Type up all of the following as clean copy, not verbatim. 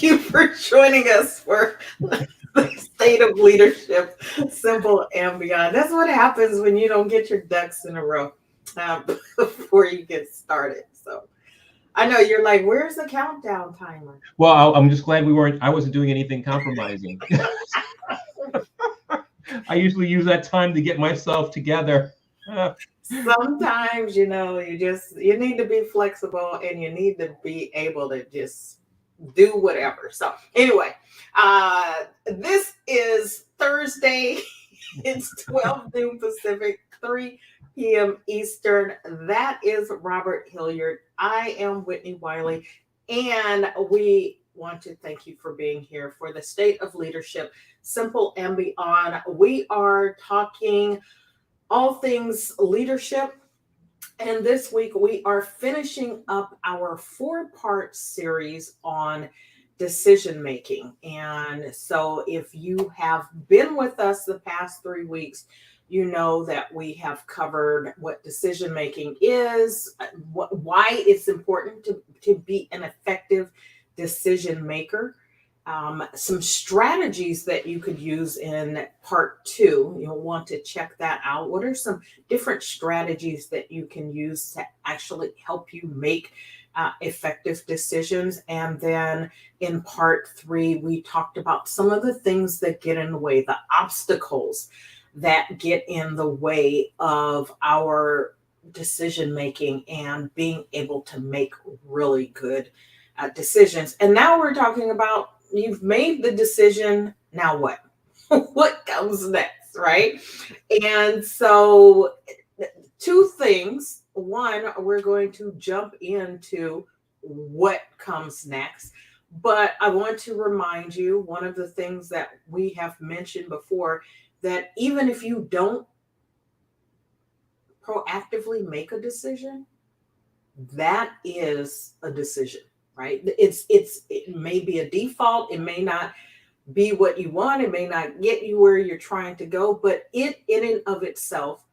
Thank you for joining us for the State of Leadership, Simple and Beyond. That's what happens when you don't get your ducks in a row um, before you get started. So I know you're like, where's the countdown timer? Well, I'm just glad I wasn't doing anything compromising. I usually use that time to get myself together. Sometimes, you need to be flexible and you need to be able to just do whatever. So anyway, this is Thursday. It's 12 noon Pacific, 3 p.m. Eastern. That is Robert Hilliard. I am Whitnie Wiley, and we want to thank you for being here for the State of Leadership, Simple and Beyond. We are talking all things leadership. And this week we are finishing up our 4-part series on decision making. And so if you have been with us the past 3 weeks, you know that we have covered what decision making is, why it's important to be an effective decision maker. Some strategies that you could use in part 2. You'll want to check that out. What are some different strategies that you can use to actually help you make effective decisions? And then in part 3, we talked about some of the things that get in the way, the obstacles that get in the way of our decision making and being able to make really good decisions. And now we're talking about, you've made the decision, now what? What comes next, right? And so 2 things. One, we're going to jump into what comes next. But I want to remind you, one of the things that we have mentioned before, that even if you don't proactively make a decision, that is a decision. Right? It may be a default. It may not be what you want. It may not get you where you're trying to go, but it in and of itself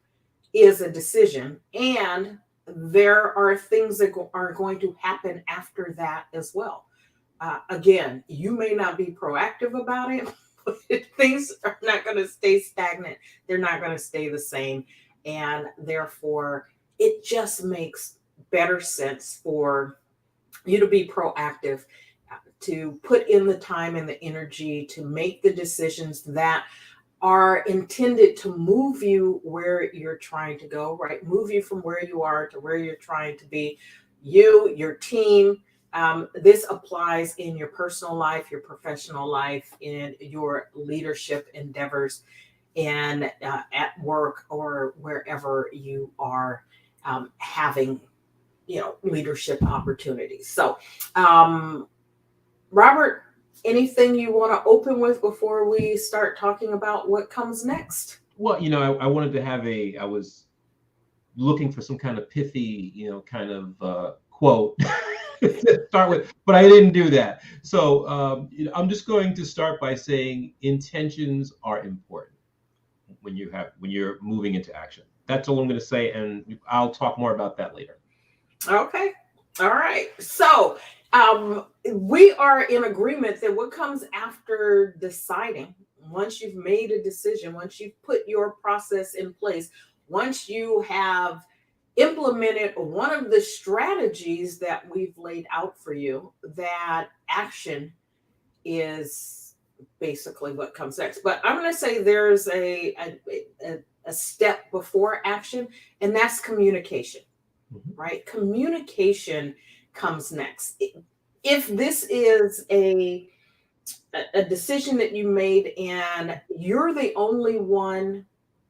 is a decision. And there are things that are going to happen after that as well. Again, you may not be proactive about it, but things are not going to stay stagnant. They're not going to stay the same. And therefore, it just makes better sense for you to be proactive, to put in the time and the energy to make the decisions that are intended to move you where you're trying to go, right? Move you from where you are to where you're trying to be, you, your team. This applies in your personal life, your professional life, in your leadership endeavors, and at work or wherever you are having leadership opportunities. So, Robert, anything you want to open with before we start talking about what comes next? Well, I wanted to I was looking for some kind of pithy, kind of quote to start with, but I didn't do that. So I'm just going to start by saying intentions are important when you're moving into action. That's all I'm going to say, and I'll talk more about that later. Okay. All right. So we are in agreement that what comes after deciding, once you've made a decision, once you've put your process in place, once you have implemented one of the strategies that we've laid out for you, that action is basically what comes next. But I'm going to say there's a step before action, and that's communication. Right? Communication comes next. If this is a decision that you made and you're the only one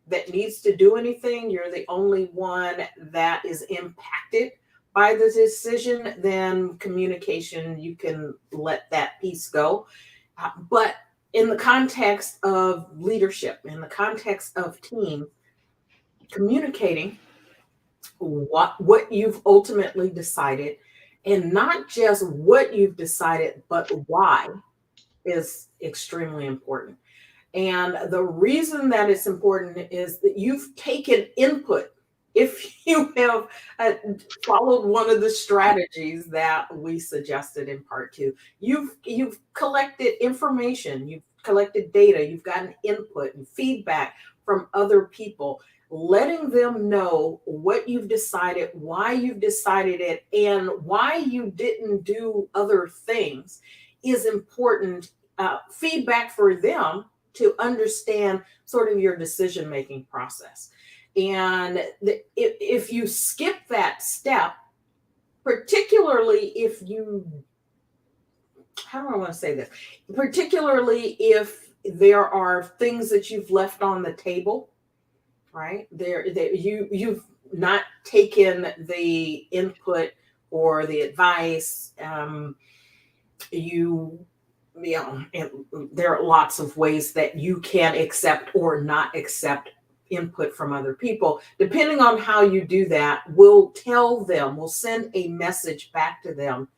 that needs to do anything, you're the only one that is impacted by the decision, then communication, you can let that piece go. But in the context of leadership, in the context of team, communicating what you've ultimately decided, and not just what you've decided, but why, is extremely important. And the reason that it's important is that you've taken input if you have followed one of the strategies that we suggested in part 2, you've collected information, you've collected data, you've gotten input and feedback from other people. Letting them know what you've decided, why you've decided it, and why you didn't do other things is important feedback for them to understand sort of your decision-making process. And if you skip that step, particularly if you, how do I want to say this? Particularly if there are things that you've left on the table, right? You've not taken the input or the advice. There are lots of ways that you can accept or not accept input from other people. Depending on how you do that, we'll send a message back to them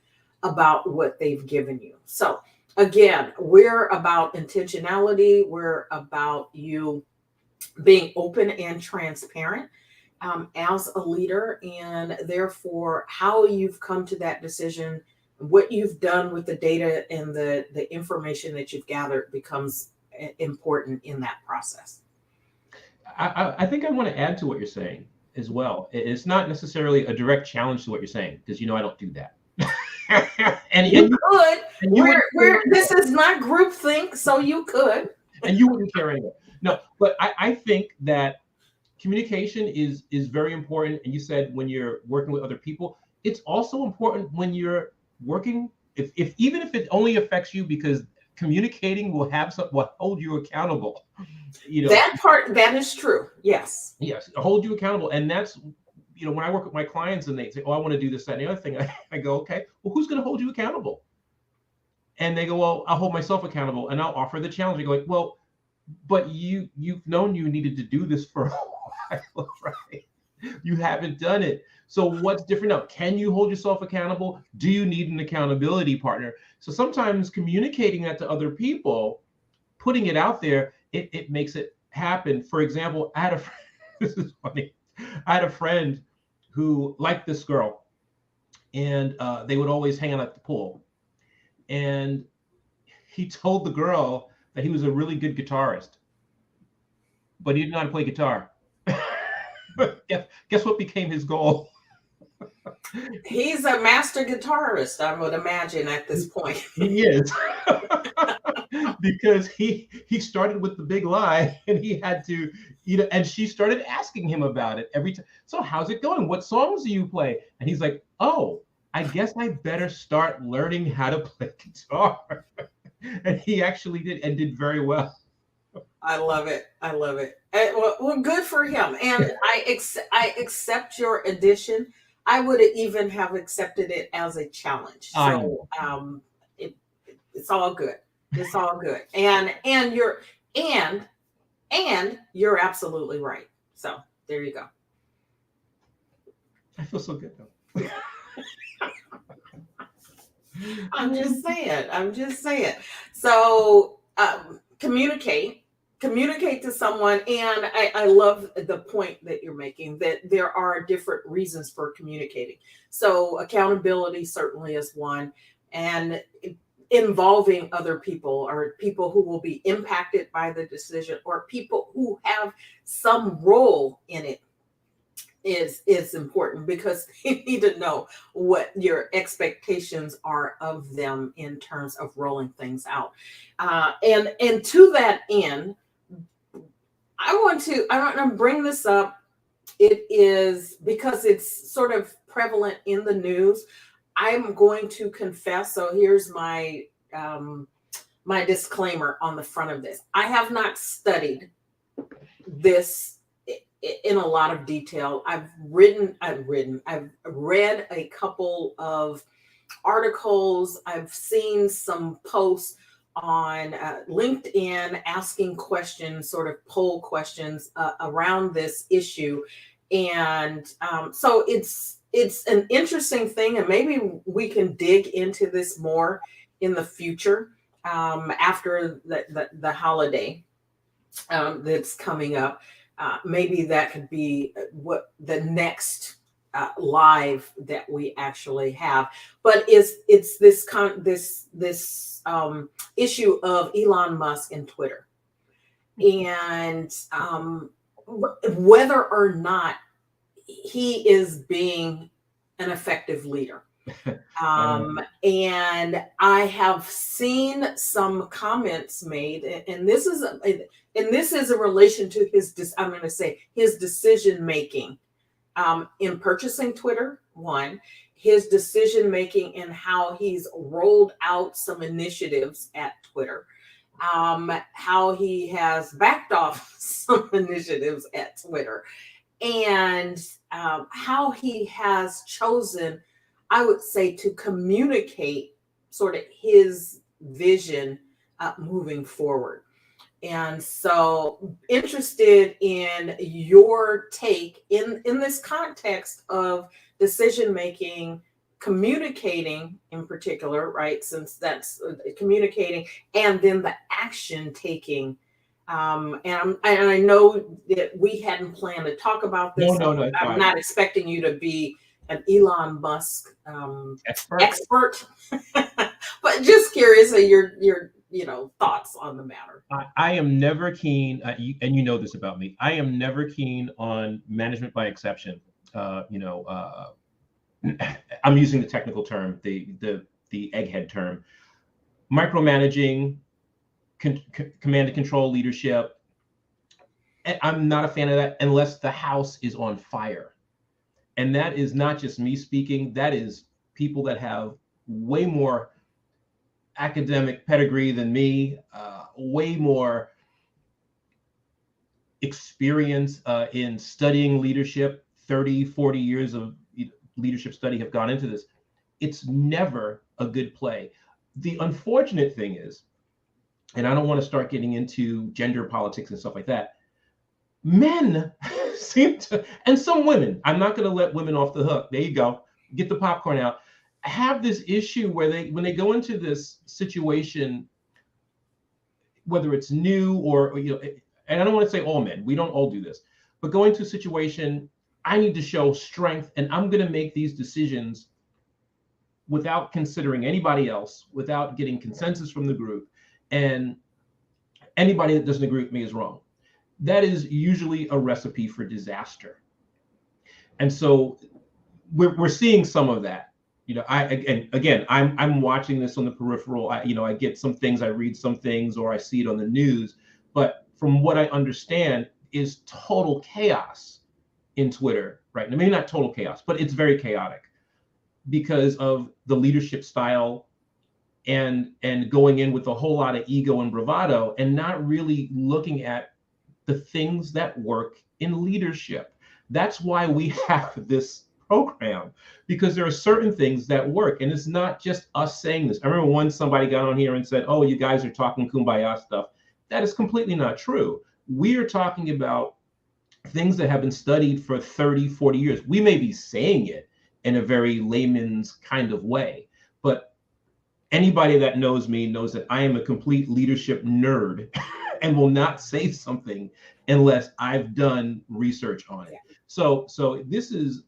about what they've given you. So again, we're about intentionality. We're about you being open and transparent as a leader, and therefore how you've come to that decision, what you've done with the data and the information that you've gathered becomes important in that process. I think I want to add to what you're saying as well. It's not necessarily a direct challenge to what you're saying, because I don't do that. You could. This is not groupthink, so you could. And you wouldn't care anyway. No, but I think that communication is very important. And you said when you're working with other people, it's also important when you're working, even if it only affects you, because communicating will hold you accountable. That is true. Yes, hold you accountable. And that's when I work with my clients and they say, oh, I want to do this, that, and the other thing, I go, okay, well, who's going to hold you accountable? And they go, well, I'll hold myself accountable and I'll offer the challenge. I go, like, well, but you've known you needed to do this for a while, right? You haven't done it. So what's different now? Can you hold yourself accountable? Do you need an accountability partner? So sometimes communicating that to other people, putting it out there, it makes it happen. For example, this is funny. I had a friend who liked this girl, and they would always hang out at the pool. And he told the girl that he was a really good guitarist, but he didn't know how to play guitar. Guess what became his goal? He's a master guitarist, I would imagine, at this point. He is. Because he started with the big lie, and he had to, and she started asking him about it every time. So how's it going? What songs do you play? And he's like, oh, I guess I better start learning how to play guitar. And he actually did very well. I love it. Well, good for him. And I accept your addition. I would even have accepted it as a challenge. So it's all good. It's all good. And you're absolutely right. So there you go. I feel so good though. I'm just saying. So communicate to someone. And I love the point that you're making, that there are different reasons for communicating. So accountability certainly is one, and involving other people, or people who will be impacted by the decision, or people who have some role in it is important, because you need to know what your expectations are of them in terms of rolling things out. And to that end, I want to bring this up. It is because it's sort of prevalent in the news. I'm going to confess. So here's my my disclaimer on the front of this. I have not studied this in a lot of detail. I've read a couple of articles. I've seen some posts on LinkedIn asking questions, sort of poll questions around this issue. And so it's an interesting thing, and maybe we can dig into this more in the future after the holiday that's coming up. maybe that could be what the next live that we actually have. But it's this issue of Elon Musk and Twitter, and whether or not he is being an effective leader. And I have seen some comments made, and this is in relation to I'm going to say his decision making in purchasing Twitter. One, his decision making and how he's rolled out some initiatives at Twitter. How he has backed off some initiatives at Twitter, and how he has chosen, I would say, to communicate sort of his vision moving forward. And so interested in your take in this context of decision making, communicating in particular, right? Since that's communicating, and then the action taking. And I know that we hadn't planned to talk about this. No, I'm not expecting you to be an Elon Musk expert. But just curious of your thoughts on the matter. I am never keen, and you know this about me. I am never keen on management by exception. I'm using the technical term, the egghead term, micromanaging, command and control leadership. I'm not a fan of that unless the house is on fire. And that is not just me speaking. That is people that have way more academic pedigree than me, way more experience in studying leadership. 30, 40 years of leadership study have gone into this. It's never a good play. The unfortunate thing is, and I don't want to start getting into gender politics and stuff like that, men seem to, and some women, I'm not going to let women off the hook. There you go. Get the popcorn out. Have this issue where when they go into this situation, whether it's new or, and I don't want to say all men, we don't all do this, but going to a situation, I need to show strength, and I'm going to make these decisions without considering anybody else, without getting consensus from the group, and anybody that doesn't agree with me is wrong. That is usually a recipe for disaster. And so we're seeing some of that. I'm watching this on the peripheral. I get some things, I read some things, or I see it on the news. But from what I understand is total chaos in Twitter, right? Now, maybe not total chaos, but it's very chaotic because of the leadership style and going in with a whole lot of ego and bravado and not really looking at the things that work in leadership. That's why we have this program, because there are certain things that work, and it's not just us saying this. I remember once somebody got on here and said, "Oh, you guys are talking kumbaya stuff." That is completely not true. We are talking about things that have been studied for 30, 40 years. We may be saying it in a very layman's kind of way, but anybody that knows me knows that I am a complete leadership nerd and will not say something unless I've done research on it. So this is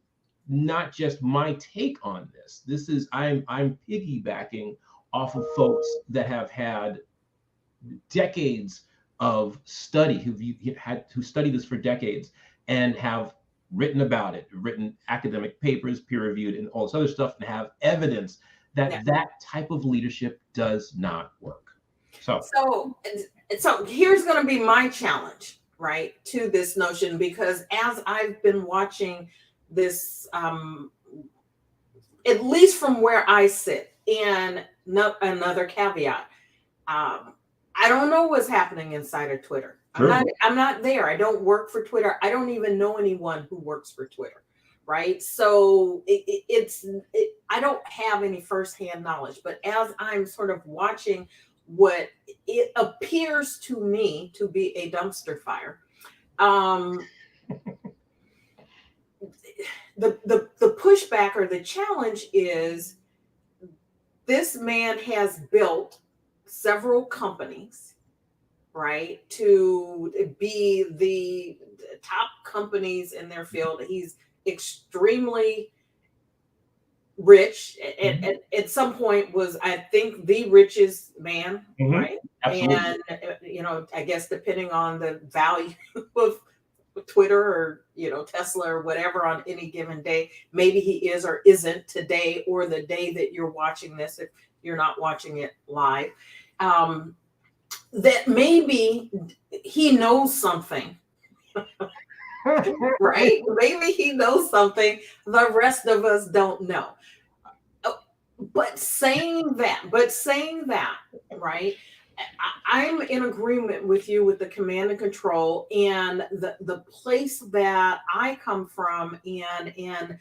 not just my take on this. This is I'm piggybacking off of folks that have had decades of study, who studied this for decades and have written about it, written academic papers, peer-reviewed, and all this other stuff, and have evidence that that type of leadership does not work. So here's going to be my challenge, right, to this notion, because as I've been watching this, at least from where I sit, and another caveat, I don't know what's happening inside of Twitter. Sure. I'm not there. I don't work for Twitter. I don't even know anyone who works for Twitter, right? So I don't have any firsthand knowledge. But as I'm sort of watching what it appears to me to be a dumpster fire, the pushback or the challenge is this man has built several companies right, to be the top companies in their field. He's extremely rich. At some point was, I think, the richest man, right? Absolutely. And I guess depending on the value of Twitter or Tesla or whatever on any given day, maybe he is or isn't today, or the day that you're watching this, if you're not watching it live. That maybe he knows something. Right? Maybe he knows something the rest of us don't know. But saying that, right? I'm in agreement with you with the command and control, and the place that I come from, and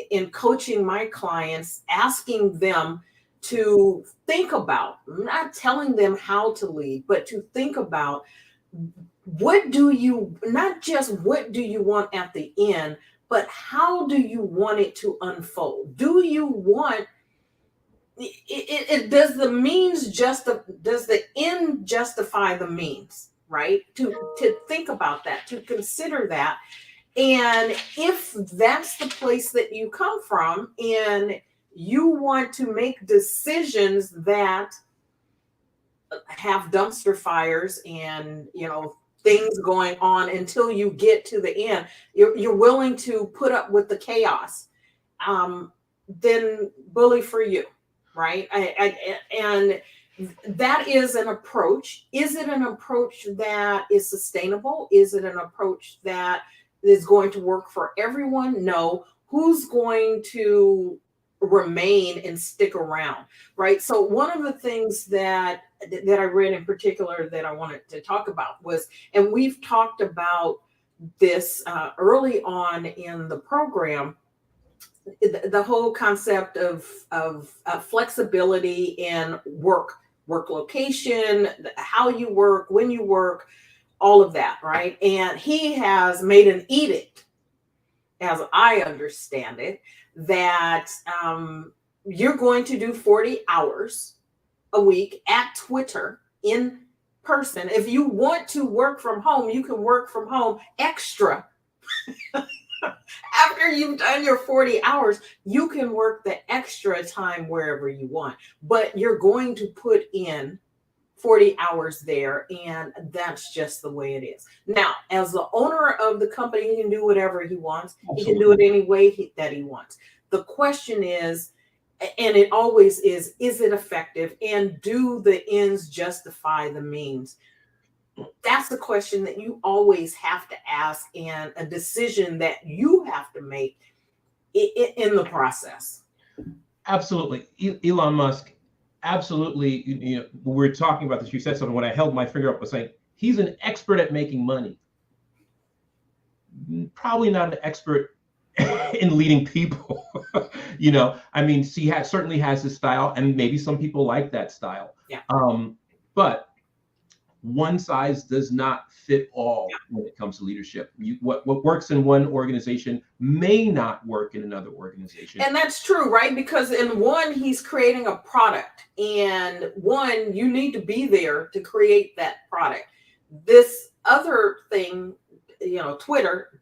in coaching my clients, asking them to think about, not telling them how to lead, but to think about, not just what do you want at the end, but how do you want it to unfold? Do you want it does the end justify the means, right? To think about that, to consider that. And if that's the place that you come from, and you want to make decisions that have dumpster fires and things going on until you get to the end, you're willing to put up with the chaos, then bully for you. Right. And that is an approach. Is it an approach that is sustainable? Is it an approach that is going to work for everyone? No. Who's going to remain and stick around? Right. So one of the things that I read in particular that I wanted to talk about was, and we've talked about this early on in the program, the whole concept of flexibility in work location, how you work, when you work, all of that, right? And he has made an edict, as I understand it, that you're going to do 40 hours a week at Twitter in person. If you want to work from home, you can work from home extra. After you've done your 40 hours, you can work the extra time wherever you want, but you're going to put in 40 hours there, and that's just the way it is. Now, as the owner of the company, he can do whatever he wants. Absolutely. He can do it any way that he wants. The question is, and it always is it effective, and do the ends justify the means? That's the question that you always have to ask, and a decision that you have to make in the process. Absolutely. Elon Musk, absolutely. When we were talking about this, you said something when I held my finger up, was saying he's an expert at making money. Probably not an expert in leading people. I mean, he certainly has his style, and maybe some people like that style. Yeah. But one size does not fit all when it comes to leadership. What works in one organization may not work in another organization. And that's true, right? Because in one, he's creating a product, and one, you need to be there to create that product. This other thing, Twitter,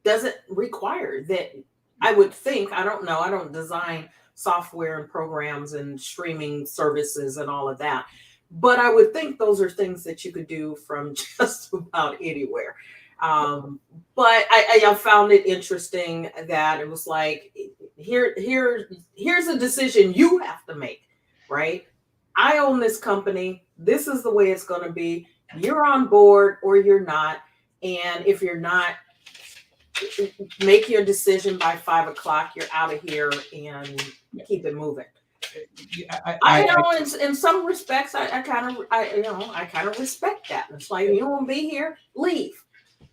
doesn't require that. I would think, I don't know, I don't design software and programs and streaming services and all of that. But I would think those are things that you could do from just about anywhere. But I found it interesting that it was like, here's a decision you have to make, right? I own this company. This is the way it's going to be. You're on board or you're not. And if you're not, make your decision by 5 o'clock. You're out of here, and keep it moving. I know in some respects, I kind of respect that. It's like, you don't want to be here, leave.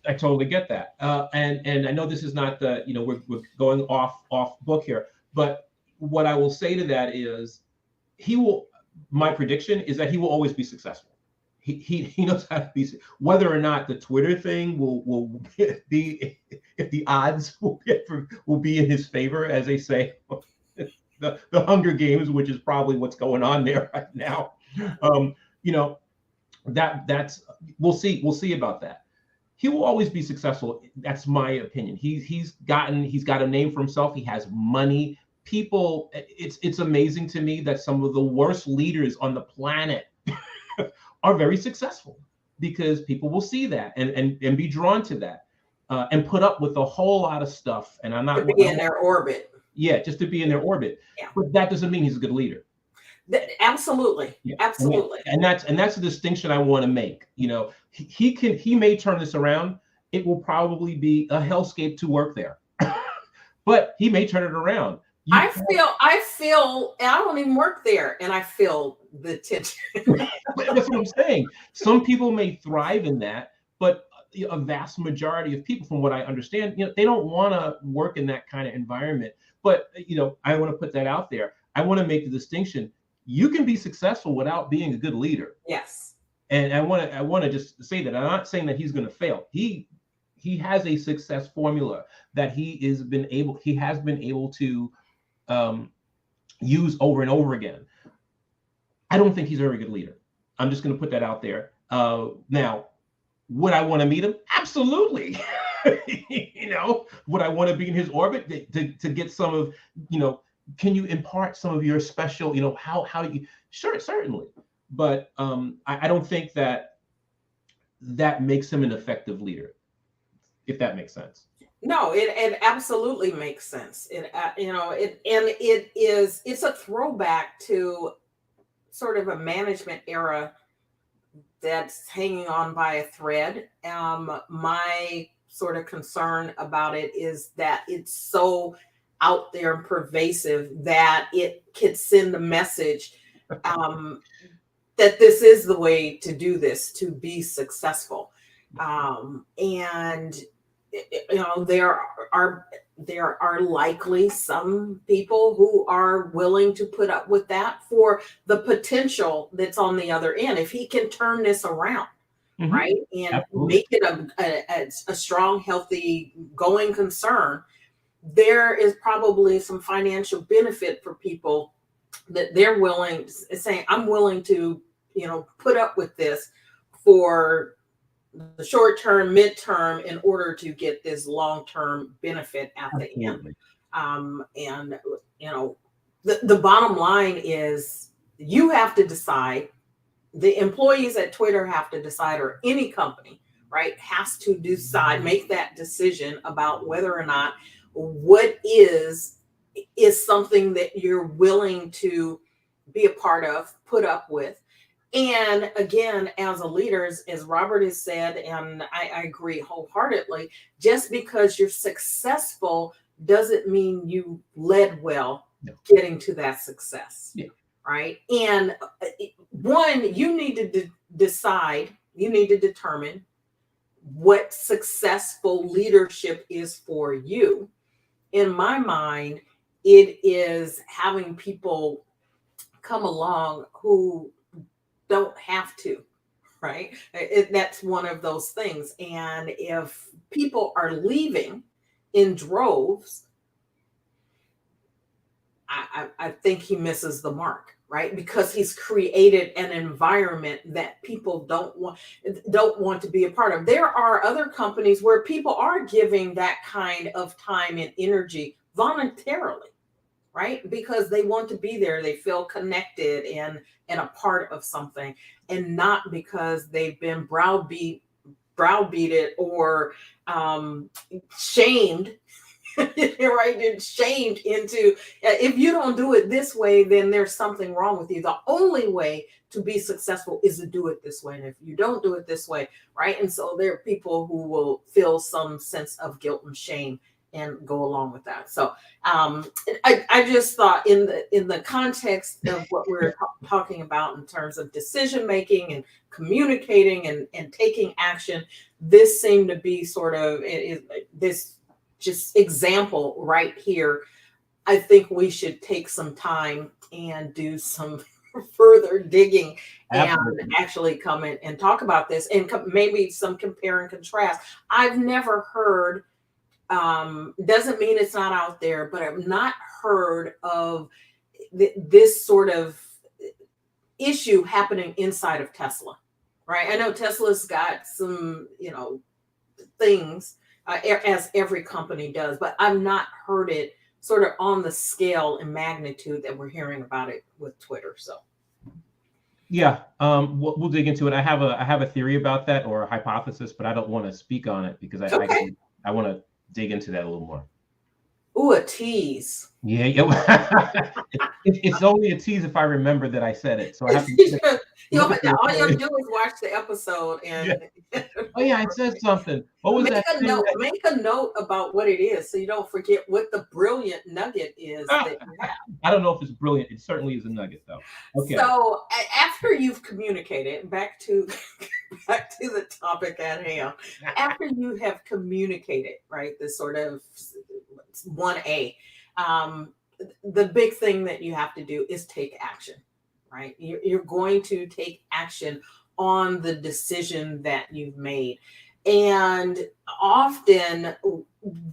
I totally get that. And I know this is not the, we're going off book here, but what I will say to that is my prediction is that he will always be successful. He knows how to be, whether or not the Twitter thing will be, if the odds will be in his favor, as they say, the Hunger Games, which is probably what's going on there right now. that's we'll see about that. He will always be successful. That's my opinion. He's got a name for himself. He has money. People, it's amazing to me that some of the worst leaders on the planet are very successful, because people will see that and be drawn to that, and put up with a whole lot of stuff. And I'm not to be in their orbit. Yeah, just to be in their orbit. Yeah. But that doesn't mean he's a good leader. Absolutely. Yeah. Absolutely. And that's the distinction I want to make. He may turn this around. It will probably be a hellscape to work there, but he may turn it around. I feel, and I don't even work there, and I feel the tension. That's what I'm saying. Some people may thrive in that, but a vast majority of people, from what I understand, they don't want to work in that kind of environment. But I want to put that out there. I want to make the distinction. You can be successful without being a good leader. Yes. And I want to just say that I'm not saying that he's going to fail. He has a success formula that he has been able to use over and over again. I don't think he's a very good leader. I'm just going to put that out there. Now, would I want to meet him? Absolutely. Would I want to be in his orbit to get some of, can you impart some of your special, how you, sure, certainly. But I don't think that makes him an effective leader, if that makes sense. No, it absolutely makes sense. It's a throwback to sort of a management era that's hanging on by a thread. My sort of concern about it is that it's so out there and pervasive that it could send a message that this is the way to do this, to be successful. And there are likely some people who are willing to put up with that for the potential that's on the other end. If he can turn this around, mm-hmm. right, and absolutely. Make it a strong, healthy, going concern, there is probably some financial benefit for people that they're willing, saying, I'm willing to, put up with this for the short term, midterm, in order to get this long-term benefit at the end. And the bottom line is, you have to decide, the employees at Twitter have to decide, or any company, right, has to decide, make that decision about whether or not what is something that you're willing to be a part of, put up with. And again, as a leader, as Robert has said, and I agree wholeheartedly, just because you're successful doesn't mean you led well getting to that success. Yeah. Right. And one, you need to decide, you need to determine what successful leadership is for you. In my mind, it is having people come along who don't have to, right? That's one of those things. And if people are leaving in droves, I think he misses the mark, right? Because he's created an environment that people don't want to be a part of. There are other companies where people are giving that kind of time and energy voluntarily, right? Because they want to be there. They feel connected and a part of something, and not because they've been browbeated or shamed, right? And shamed into, if you don't do it this way, then there's something wrong with you. The only way to be successful is to do it this way. And if you don't do it this way, right? And so there are people who will feel some sense of guilt and shame and go along with that. So I just thought in the context of what we're talking about in terms of decision making and communicating and taking action, this seemed to be sort of this just example right here. I think we should take some time and do some further digging. Absolutely. And actually come in and talk about this, and maybe some compare and contrast. I've never heard, doesn't mean it's not out there, but I've not heard of this sort of issue happening inside of Tesla, right? I know Tesla's got some, things, as every company does, but I've not heard it sort of on the scale and magnitude that we're hearing about it with Twitter. So Yeah, we'll dig into it. I have a theory about that, or a hypothesis, but I don't want to speak on it because okay. I want to dig into that a little more. Ooh, a tease. Yeah, yeah. It's only a tease if I remember that I said it. So I have to look at the All you have to recording. do is watch the episode Yeah. and Oh yeah, it says something. What was that thing? make a note about what it is so you don't forget what the brilliant nugget is that you have. I don't know if it's brilliant. It certainly is a nugget, though. Okay. So after you've communicated, back to the topic at hand, after you have communicated, right, this sort of 1A, the big thing that you have to do is take action, right? You're going to take action on the decision that you've made. And often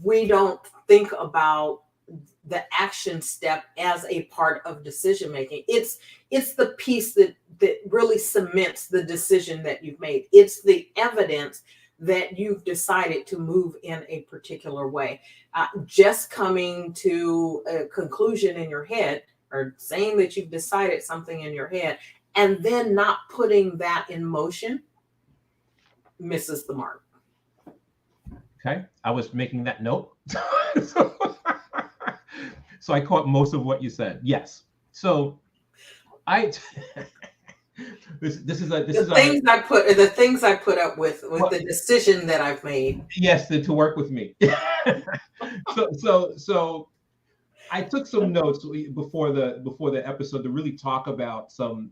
we don't think about the action step as a part of decision making. It's the piece that really cements the decision that you've made. It's the evidence that you've decided to move in a particular way. Just coming to a conclusion in your head, or saying that you've decided something in your head and then not putting that in motion, misses the mark. Okay, I was making that note. So I caught most of what you said. Yes. So this is the things I put up with the decision that I've made. Yes, to work with me. So I took some notes before the episode to really talk about some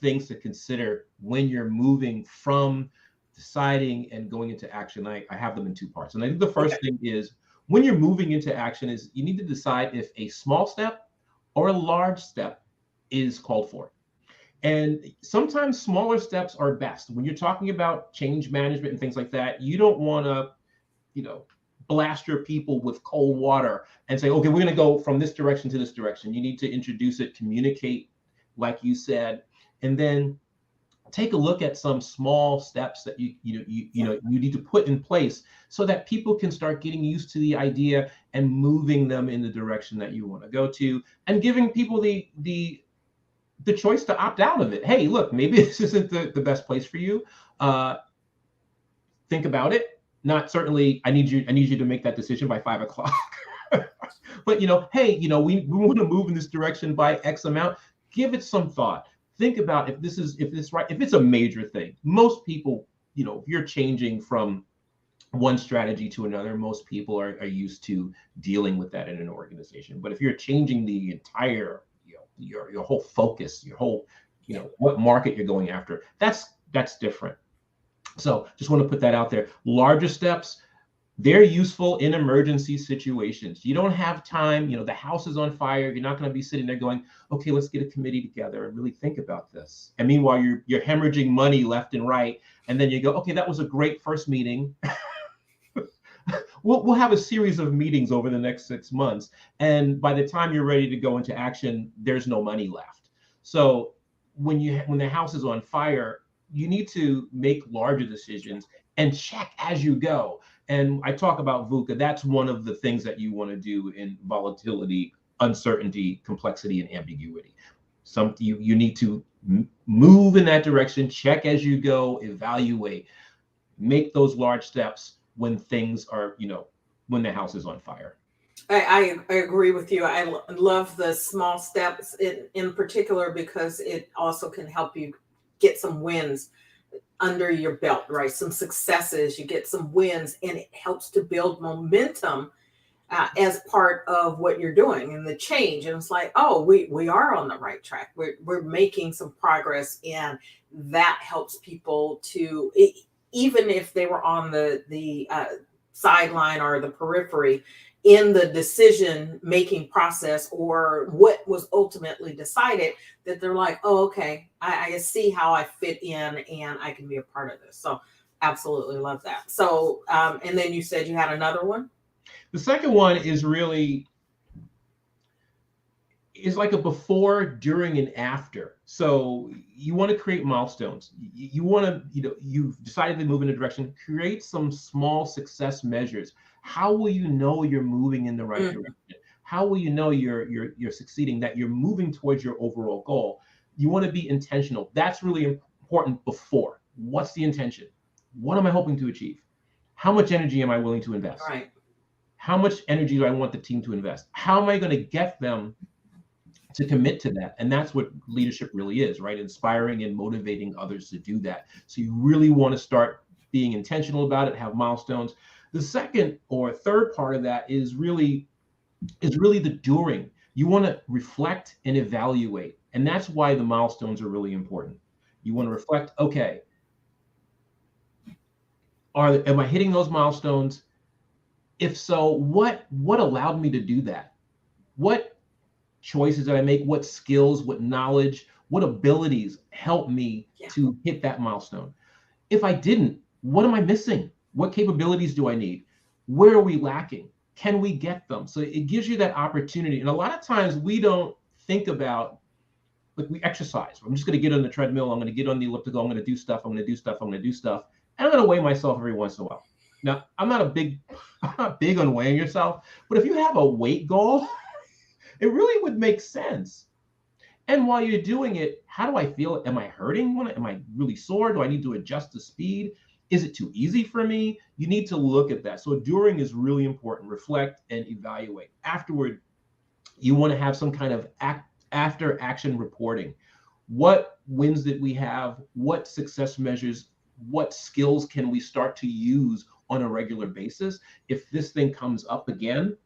things to consider when you're moving from deciding and going into action. I have them in two parts. And I think the first thing is, when you're moving into action, is you need to decide if a small step or a large step is called for. And sometimes smaller steps are best. When you're talking about change management and things like that, you don't want to, blast your people with cold water and say, okay, we're going to go from this direction to this direction. You need to introduce it, communicate, like you said, and then take a look at some small steps that you need to put in place so that people can start getting used to the idea and moving them in the direction that you want to go to, and giving people the choice to opt out of it. Hey, look, maybe this isn't the best place for you. Think about it. Not certainly, I need you to make that decision by 5 o'clock. But hey, we want to move in this direction by X amount. Give it some thought. Think about if it's a major thing. Most people, if you're changing from one strategy to another, most people are used to dealing with that in an organization. But if you're changing the entire, your whole focus, your whole, what market you're going after, that's different. So just want to put that out there. Larger steps, they're useful in emergency situations. You don't have time, the house is on fire. You're not going to be sitting there going, okay, let's get a committee together and really think about this. And meanwhile, you're hemorrhaging money left and right. And then you go, okay, that was a great first meeting. We'll have a series of meetings over the next 6 months. And by the time you're ready to go into action, there's no money left. So when the house is on fire, you need to make larger decisions and check as you go. And I talk about VUCA. That's one of the things that you want to do in volatility, uncertainty, complexity, and ambiguity. You need to move in that direction, check as you go, evaluate, make those large steps when things are, when the house is on fire. I agree with you. I love the small steps in particular, because it also can help you get some wins under your belt, right? Some successes, you get some wins, and it helps to build momentum as part of what you're doing and the change. And it's like, oh, we are on the right track. We're making some progress, and that helps people to, even if they were on the sideline or the periphery in the decision making process, or what was ultimately decided, that they're like, oh, okay, I see how I fit in and I can be a part of this. So absolutely love that. So and then you said you had another one. The second one is really, is like a before, during, and after. So you want to create milestones. You want to, you've decided to move in a direction, create some small success measures. How will you know you're moving in the right direction? How will you know you're succeeding, that you're moving towards your overall goal? You want to be intentional. That's really important before. What's the intention? What am I hoping to achieve? How much energy am I willing to invest? Right. How much energy do I want the team to invest? How am I going to get them to commit to that? And that's what leadership really is, right? Inspiring and motivating others to do that. So you really want to start being intentional about it, have milestones. The second or third part of that is really the during. You want to reflect and evaluate. And that's why the milestones are really important. You want to reflect, okay, am I hitting those milestones? If so, what allowed me to do that? What choices did I make? What skills, what knowledge, what abilities helped me to hit that milestone? If I didn't, what am I missing? What capabilities do I need? Where are we lacking? Can we get them? So it gives you that opportunity. And a lot of times we don't think about, like, we exercise. I'm just going to get on the treadmill. I'm going to get on the elliptical. I'm going to do stuff. I'm going to do stuff. I'm going to do stuff. And I'm going to weigh myself every once in a while. Now, I'm not big on weighing yourself, but if you have a weight goal, it really would make sense. And while you're doing it, how do I feel? Am I hurting? Am I really sore? Do I need to adjust the speed? Is it too easy for me? You need to look at that. So during is really important. Reflect and evaluate. Afterward, you want to have some kind of after action reporting. What wins did we have? What success measures? What skills can we start to use on a regular basis? If this thing comes up again,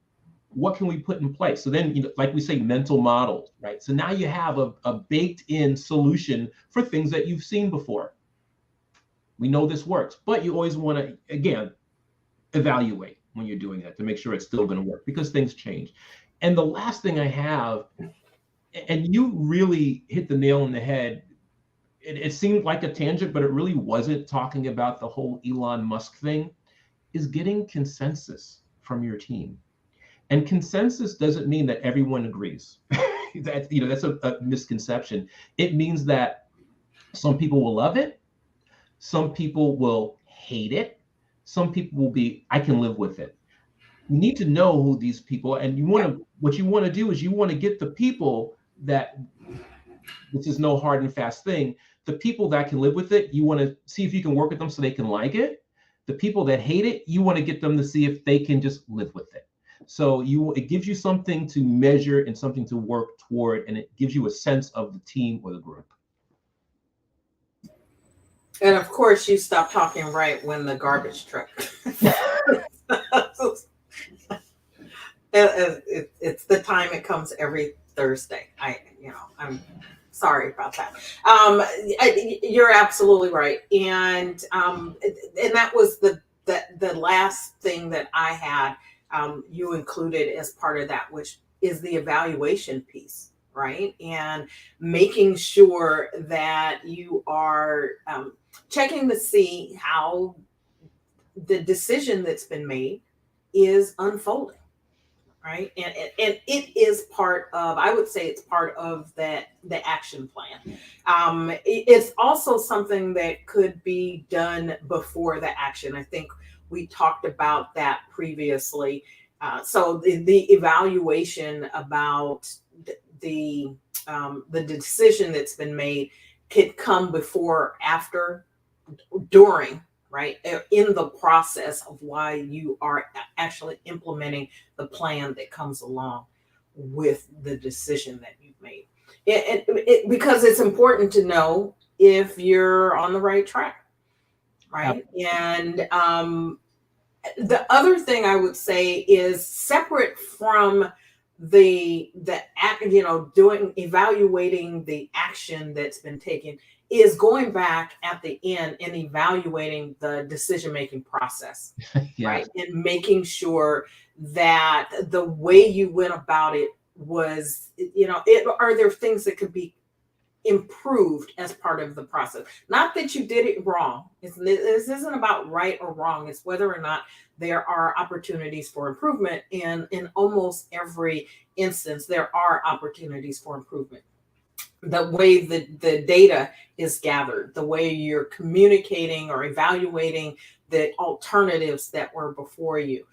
what can we put in place? So then, like we say, mental models, right? So now you have a baked in solution for things that you've seen before. We know this works, but you always want to, again, evaluate when you're doing that to make sure it's still going to work, because things change. And the last thing I have, and you really hit the nail on the head, it seemed like a tangent, but it really wasn't, talking about the whole Elon Musk thing, is getting consensus from your team. And consensus doesn't mean that everyone agrees. That's a misconception. It means that some people will love it, some people will hate it, some people will be, I can live with it. You need to know who these people, and what you want to do is you want to get the people that, this is no hard and fast thing, the people that can live with it, you want to see if you can work with them so they can like it. The people that hate it, you want to get them to see if they can just live with it. So it gives you something to measure and something to work toward, and it gives you a sense of the team or the group. And of course, you stop talking right when the garbage truck. It's the time it comes every Thursday. I'm sorry about that. You're absolutely right, and that was the last thing that I had. You included as part of that, which is the evaluation piece, right? And making sure that you are checking to see how the decision that's been made is unfolding, right? And it is part of, I would say it's part of the action plan. It's also something that could be done before the action. I think we talked about that previously. So the evaluation about the decision that's been made could come before, after, during, right? In the process of why you are actually implementing the plan that comes along with the decision that you've made. Because it's important to know if you're on the right track, right? Yep. And the other thing I would say is, separate from evaluating the action that's been taken, is going back at the end and evaluating the decision-making process, yes. Right? And making sure that the way you went about it was, are there things that could be improved as part of the process. Not that you did it wrong. This isn't about right or wrong. It's whether or not there are opportunities for improvement. And in almost every instance, there are opportunities for improvement. The way that the data is gathered, the way you're communicating or evaluating the alternatives that were before you,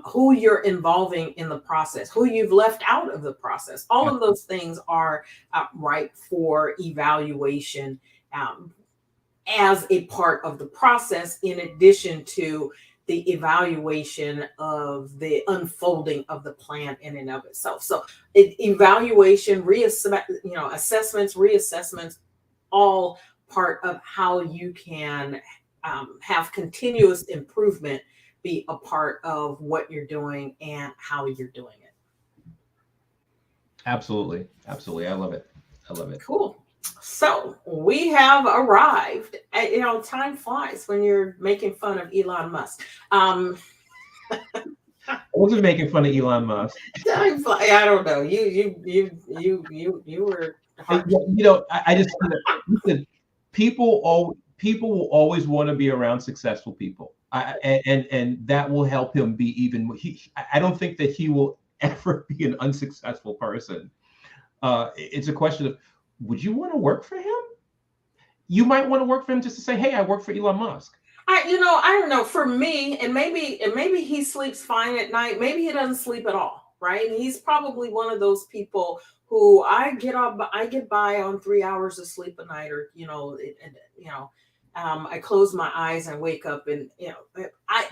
who you're involving in the process, who you've left out of the process. All of those things are ripe for evaluation as a part of the process, in addition to the evaluation of the unfolding of the plan in and of itself. So evaluation, assessments, reassessments, all part of how you can have continuous improvement be a part of what you're doing and how you're doing it. Absolutely. Absolutely. I love it. Cool. So we have arrived. Time flies when you're making fun of Elon Musk. I wasn't making fun of Elon Musk. Time flies. I don't know. You were. I just listen. People will always want to be around successful people, and that will help him be even. I don't think that he will ever be an unsuccessful person. It's a question of, would you want to work for him? You might want to work for him just to say, hey, I work for Elon Musk. I don't know. For me, and maybe he sleeps fine at night. Maybe he doesn't sleep at all, right? And he's probably one of those people who I get by on 3 hours of sleep a night, or I close my eyes and wake up, and I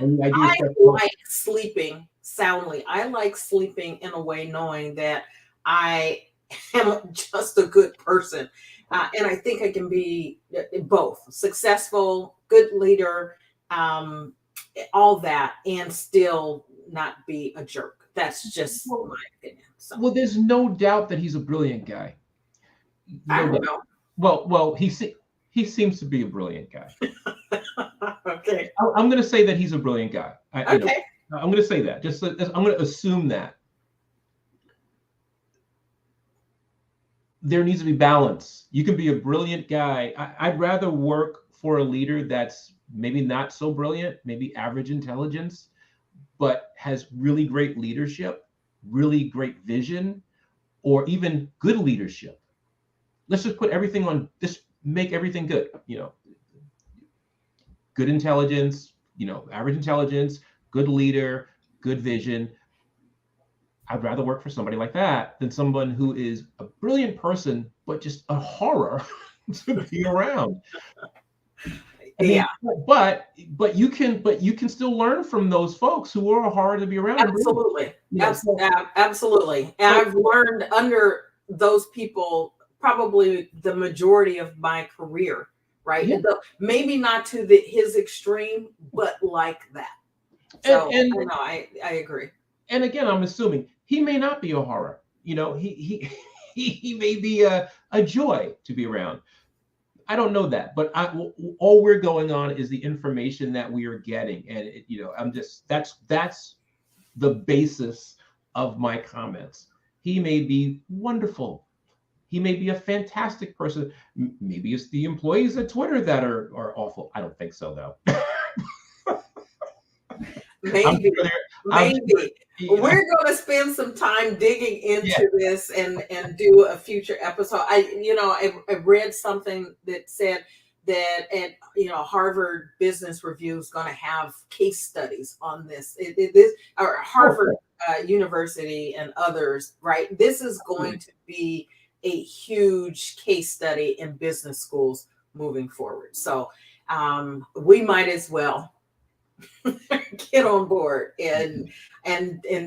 like sleeping soundly. I like sleeping in a way knowing that I am just a good person. And I think I can be both successful, good leader, all that, and still not be a jerk. That's just my opinion. So. Well, there's no doubt that he's a brilliant guy. I don't know. Well, he seems to be a brilliant guy. Okay. I'm going to say that he's a brilliant guy. Okay. I'm going to say that. I'm going to assume that. There needs to be balance. You can be a brilliant guy. I'd rather work for a leader that's maybe not so brilliant, maybe average intelligence, but has really great leadership, really great vision, or even good leadership. Let's just put everything on, just make everything good. Good intelligence, average intelligence, good leader, good vision. I'd rather work for somebody like that than someone who is a brilliant person, but just a horror to be around. Yeah. But you can still learn from those folks who are hard to be around. Absolutely. Absolutely. And I've learned under those people probably the majority of my career, right? Yeah. Maybe not to his extreme, but like that. So I agree. And again, I'm assuming he may not be a horror. He may be a joy to be around. I don't know that, but all we're going on is the information that we are getting, and that's the basis of my comments. He may be wonderful. He may be a fantastic person. Maybe it's the employees at Twitter that are awful. I don't think so, though. Maybe. We're going to spend some time digging into this and do a future episode. I read something that said that Harvard Business Review is going to have case studies on this. Or Harvard University and others, right? This is going to be a huge case study in business schools moving forward. So we might as well get on board and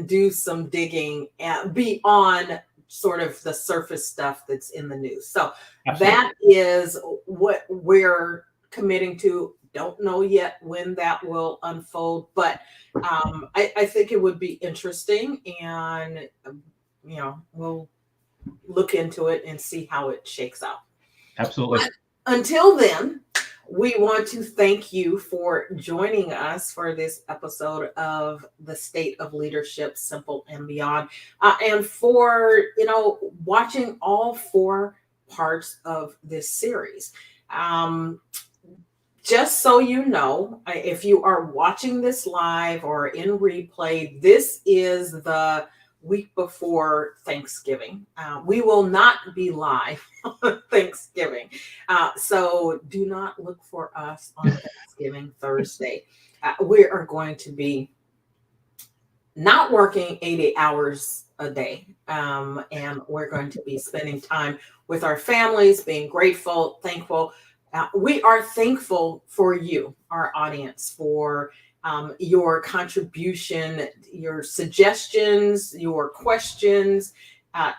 do some digging beyond sort of the surface stuff that's in the news. So that is what we're committing to. Don't know yet when that will unfold, but I think it would be interesting, and we'll look into it and see how it shakes out. Absolutely. But until then, we want to thank you for joining us for this episode of The State of Leadership, Simple and Beyond, and for watching all 4 parts of this series. Just so you know, if you are watching this live or in replay, this is the week before Thanksgiving. We will not be live on Thanksgiving. So do not look for us on Thanksgiving Thursday. We are going to be not working 80 hours a day. And we're going to be spending time with our families, being grateful, thankful. We are thankful for you, our audience, for your contribution, your suggestions, your questions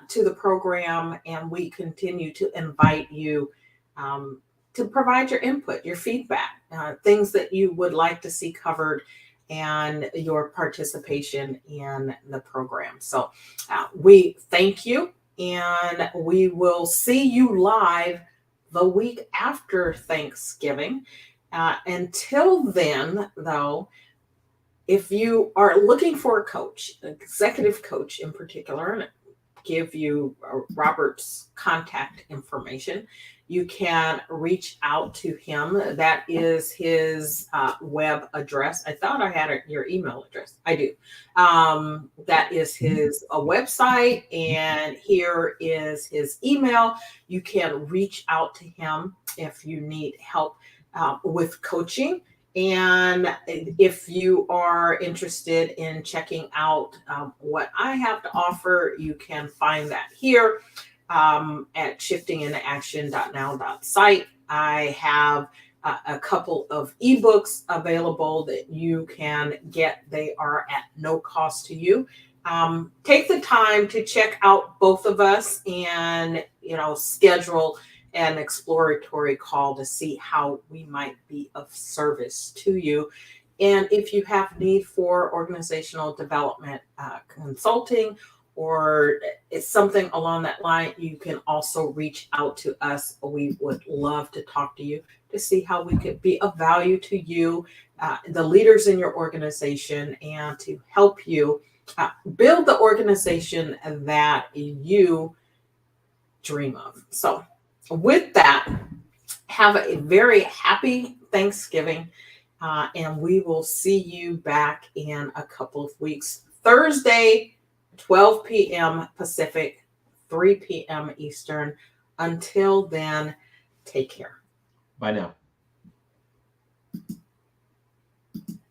to the program. And we continue to invite you to provide your input, your feedback, things that you would like to see covered, and your participation in the program. So we thank you, and we will see you live the week after Thanksgiving. Until then, though, if you are looking for a coach, an executive coach in particular, and give you Robert's contact information, you can reach out to him. That is his web address. I thought I had your email address. I do. That is his website, and here is his email. You can reach out to him if you need help with coaching. And if you are interested in checking out what I have to offer, you can find that here at shiftingintoaction.now.site. I have a couple of ebooks available that you can get. They are at no cost to you. Take the time to check out both of us and, schedule an exploratory call to see how we might be of service to you. And if you have need for organizational development consulting, or it's something along that line, you can also reach out to us. We would love to talk to you to see how we could be of value to you, the leaders in your organization, and to help you build the organization that you dream of. So with that, have a very happy Thanksgiving, and we will see you back in a couple of weeks. Thursday, 12 p.m. Pacific, 3 p.m. Eastern. Until then, take care. Bye now.